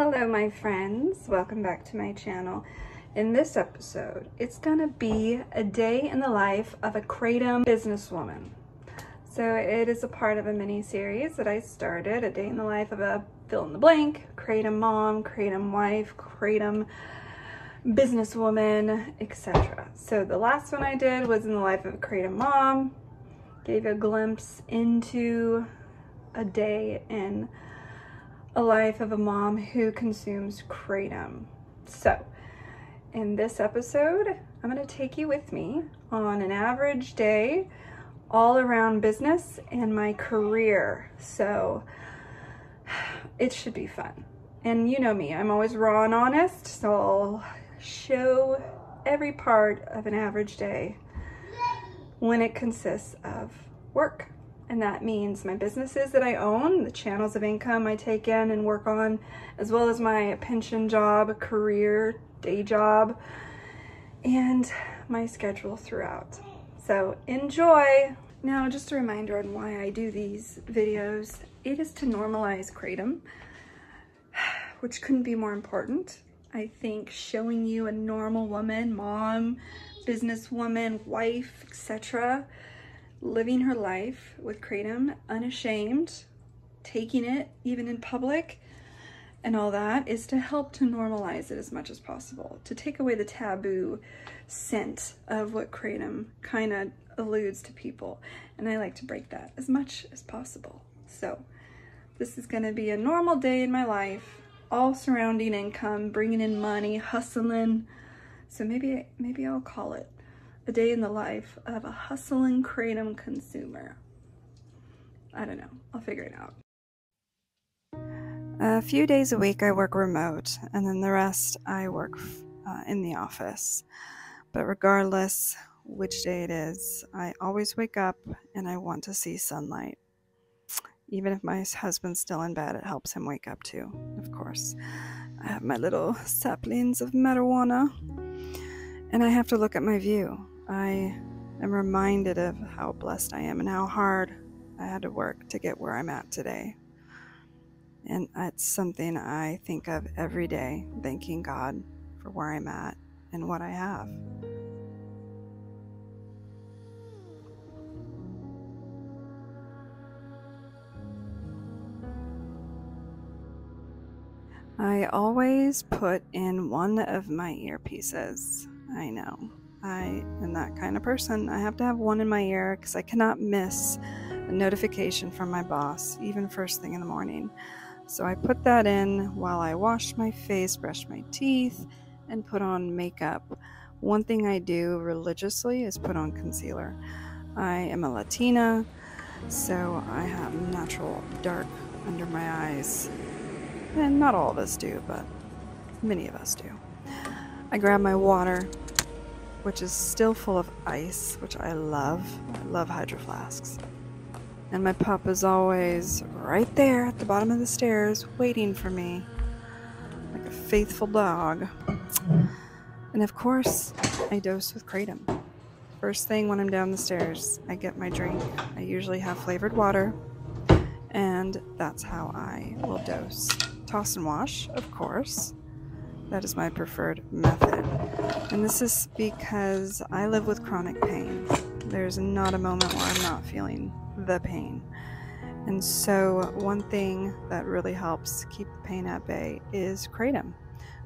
Hello my friends, welcome back to my channel. In this episode, it's gonna be a day in the life of a Kratom businesswoman. So it is a part of a mini series that I started, a day in the life of a fill in the blank, Kratom mom, Kratom wife, Kratom businesswoman, etc. So the last one I did was in the life of a Kratom mom, gave a glimpse into a day in a life of a mom who consumes Kratom. So in this episode, I'm going to take you with me on an average day all around business and my career. So it should be fun. And you know me, I'm always raw and honest, so I'll show every part of an average day when it consists of work. And that means my businesses that I own, the channels of income I take in and work on, as well as my pension job, career, day job, and my schedule throughout. So enjoy! Now, just a reminder on why I do these videos. It is to normalize Kratom, which couldn't be more important. I think showing you a normal woman, mom, businesswoman, wife, etc., living her life with Kratom, unashamed, taking it even in public, and all that is to help to normalize it as much as possible, to take away the taboo scent of what Kratom kind of alludes to people. And I like to break that as much as possible. So this is going to be a normal day in my life, all surrounding income, bringing in money, hustling. So maybe I'll call it a day in the life of a hustling Kratom consumer. I don't know, I'll figure it out. A few days a week I work remote, and then the rest I work in the office. But regardless which day it is, I always wake up and I want to see sunlight. Even if my husband's still in bed, it helps him wake up too, of course. I have my little saplings of marijuana, and I have to look at my view. I am reminded of how blessed I am and how hard I had to work to get where I'm at today. And it's something I think of every day, thanking God for where I'm at and what I have. I always put in one of my earpieces. I know. I am that kind of person. I have to have one in my ear because I cannot miss a notification from my boss, even first thing in the morning. So I put that in while I wash my face, brush my teeth, and put on makeup. One thing I do religiously is put on concealer. I am a Latina, so I have natural dark under my eyes. And not all of us do, but many of us do. I grab my water, which is still full of ice, which I love. I love Hydro Flasks. And my pup is always right there at the bottom of the stairs waiting for me, like a faithful dog. And of course, I dose with Kratom. First thing when I'm down the stairs, I get my drink. I usually have flavored water, and that's how I will dose. Toss and wash, of course. That is my preferred method. And this is because I live with chronic pain. There's not a moment where I'm not feeling the pain. And so one thing that really helps keep the pain at bay is Kratom,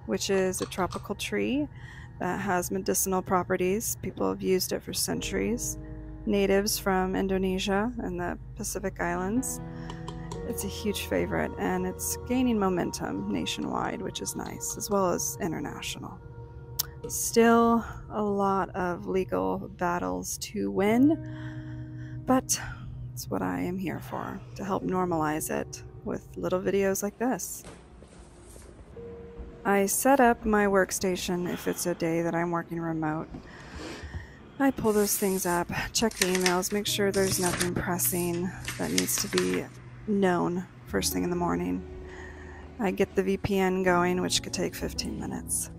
which is a tropical tree that has medicinal properties. People have used it for centuries. Natives from Indonesia and the Pacific Islands. It's a huge favorite, and it's gaining momentum nationwide, which is nice, as well as international. Still a lot of legal battles to win, but it's what I am here for, to help normalize it with little videos like this. I set up my workstation if it's a day that I'm working remote. I pull those things up, check the emails, make sure there's nothing pressing that needs to be known first thing in the morning. I get the VPN going, which could take 15 minutes.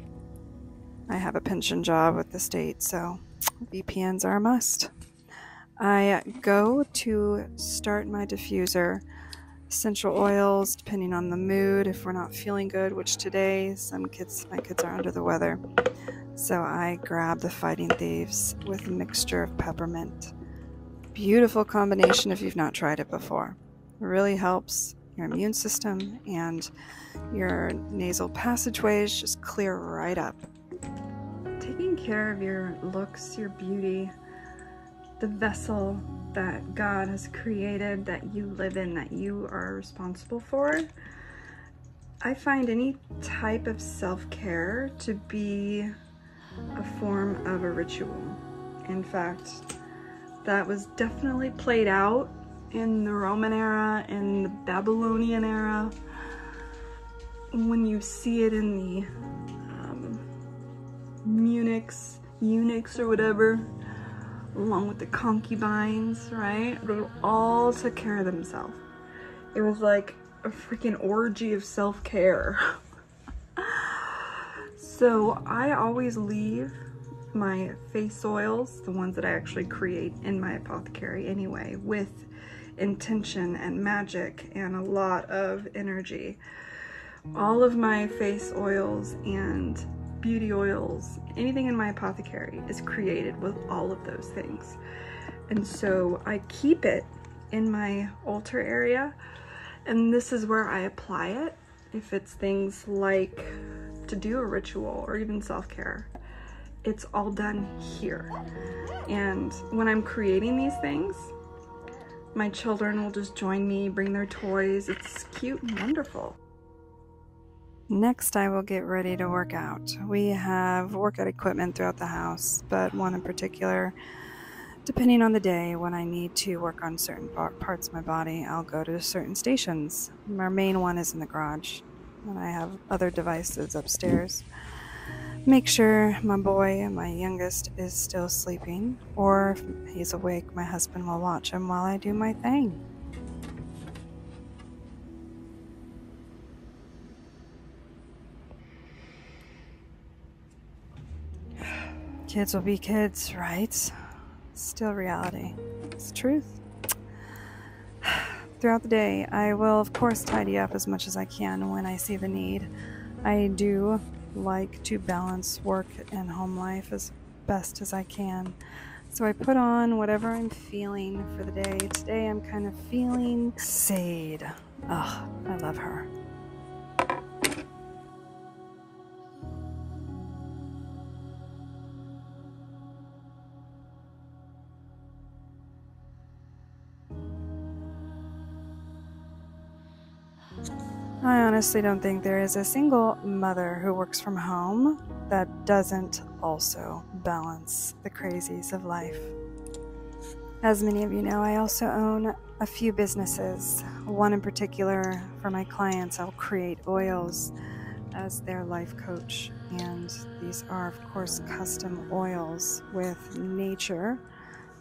I have a pension job with the state, so VPNs are a must. I go to start my diffuser, essential oils depending on the mood. If we're not feeling good, which today my kids are under the weather, so I grab the Fighting Thieves with a mixture of peppermint. Beautiful combination if you've not tried it before. It really helps your immune system, and your nasal passageways just clear right up. Taking care of your looks, your beauty, the vessel that God has created, that you live in, that you are responsible for. I find any type of self-care to be a form of a ritual. In fact, that was definitely played out in the Roman era, in the Babylonian era, when you see it in the eunuchs or whatever, along with the concubines, right? They all took care of themselves. It was like a freaking orgy of self-care. So I always leave my face oils, the ones that I actually create in my apothecary anyway, with intention and magic and a lot of energy. All of my face oils and beauty oils, anything in my apothecary is created with all of those things. And so I keep it in my altar area, and this is where I apply it. If it's things like to do a ritual or even self-care, it's all done here. And when I'm creating these things, my children will just join me, bring their toys. It's cute and wonderful. Next, I will get ready to work out. We have workout equipment throughout the house, but one in particular, depending on the day, when I need to work on certain parts of my body, I'll go to certain stations. Our main one is in the garage, and I have other devices upstairs. Make sure my boy, my youngest, is still sleeping, or if he's awake, my husband will watch him while I do my thing. Kids will be kids, right? Still reality. It's the truth. Throughout the day, I will, of course, tidy up as much as I can when I see the need. I do like to balance work and home life as best as I can. So I put on whatever I'm feeling for the day. Today I'm kind of feeling Sade. Oh, I love her. I honestly don't think there is a single mother who works from home that doesn't also balance the crazies of life. As many of you know, I also own a few businesses. One in particular, for my clients, I'll create oils as their life coach. And these are, of course, custom oils with nature,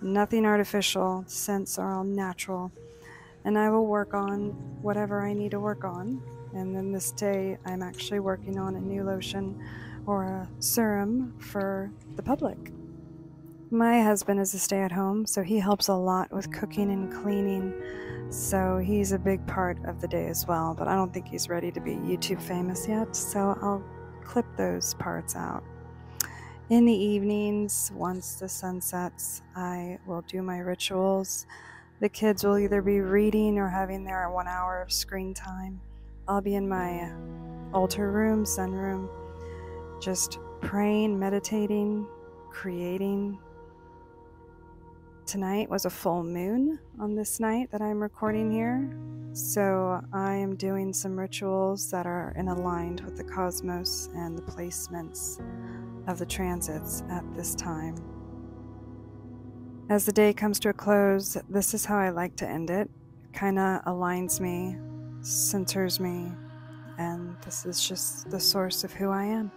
nothing artificial. The scents are all natural. And I will work on whatever I need to work on. And then this day, I'm actually working on a new lotion or a serum for the public. My husband is a stay-at-home, so he helps a lot with cooking and cleaning. So he's a big part of the day as well, but I don't think he's ready to be YouTube famous yet, so I'll clip those parts out. In the evenings, once the sun sets, I will do my rituals. The kids will either be reading or having their 1 hour of screen time. I'll be in my altar room, sunroom, just praying, meditating, creating. Tonight was a full moon on this night that I'm recording here, so I am doing some rituals that are aligned with the cosmos and the placements of the transits at this time. As the day comes to a close, this is how I like to end it. It kind of aligns me, centers me, and this is just the source of who I am.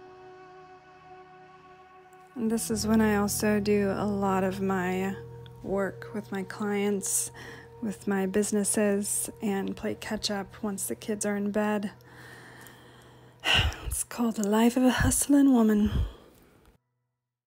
And this is when I also do a lot of my work with my clients, with my businesses, and play catch up once the kids are in bed. It's called the life of a hustling woman.